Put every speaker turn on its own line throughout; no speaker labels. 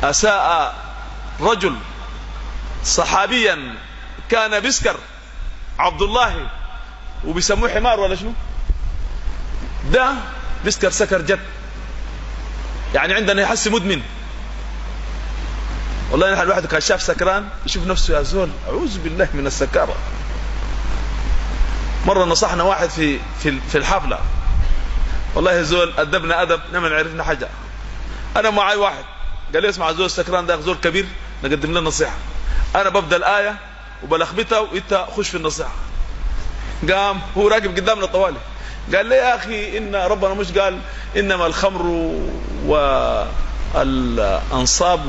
أساء رجل صحابيا كان بيسكر عبد الله وبيسموه حمار ولا شنو، ده بيسكر سكر جد، يعني عندنا يحس مدمن. والله نحن الواحد كان شاف سكران يشوف نفسه يا زول أعوذ بالله من السكارة. مرة نصحنا واحد في الحفلة، والله يا زول أدبنا أدب نمن عرفنا حاجة. أنا معي واحد قال لي اسمع زول السكران ده زول كبير نقدم له نصيحة، أنا ببدأ الآية وبلخبطها وإنت خش في النصيحة. قام هو راكب قدامنا طوالي قال لي يا أخي إن ربنا مش قال إنما الخمر والأنصاب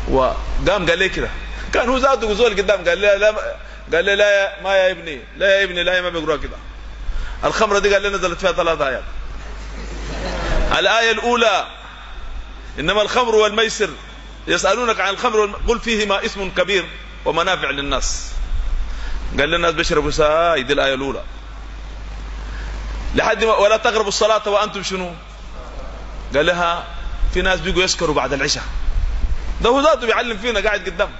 وقام قال لي كده، كان هو ذاته زول قدام قال لي لا، قال لي لا ما يا ابني، لا يا ابني، لا ما بيقرأ كده. الخمرة دي قال لي نزلت فيها 3 آيات. الآية الأولى إنما الخمر والميسر يسألونك عن الخمر قل فيهما اسم كبير ومنافع للناس. قال لنا الناس بيشربوا ساي، دي الآية الأولى. لحد ما ولا تقربوا الصلاة وأنتم شنو؟ قال لها في ناس بيجوا يسكروا بعد العشاء، ده هو ذاته بيعلم فينا قاعد قدام.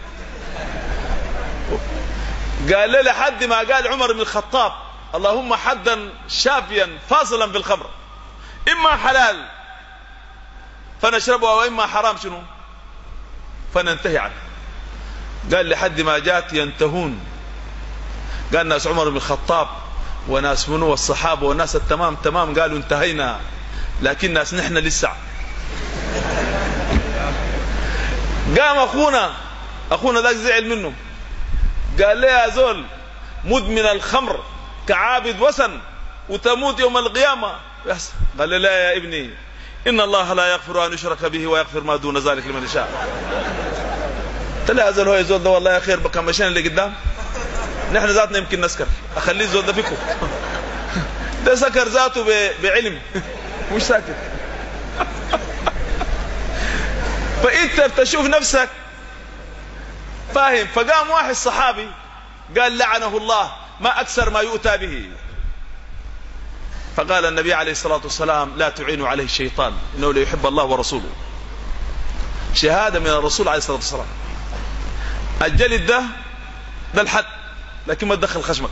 قال لي لحد ما قال عمر بن الخطاب اللهم حدا شافيا فاصلا بالخمر، إما حلال فنشربها وإما حرام شنو فننتهي عنه. قال لحد ما جات ينتهون، قال ناس عمر بن الخطاب وناس منو والصحابة والناس التمام تمام قالوا انتهينا، لكن ناس نحن لسه. قام أخونا ذاك زعل منه قال لي يا زول مدمن الخمر كعابد وثن وتموت يوم القيامة. قال لي لا يا ابني إن الله لا يغفر أن يشرك به ويغفر ما دون ذلك لمن يشاء. قلت له يا زول هو يا زول ده والله يا خير بكم مشينا اللي قدام نحن ذاتنا يمكن نسكر، أخليه الزول ده فيكم ده سكر ذاته بعلم مش ساكت. فأنت بتشوف نفسك فاهم. فقام واحد صحابي قال لعنه الله ما أكثر ما يؤتى به. فقال النبي عليه الصلاة والسلام لا تعينوا عليه الشيطان إنه لا يحب الله ورسوله. شهادة من الرسول عليه الصلاة والسلام. الجلد ده الحد، لكن ما تدخل خشمك.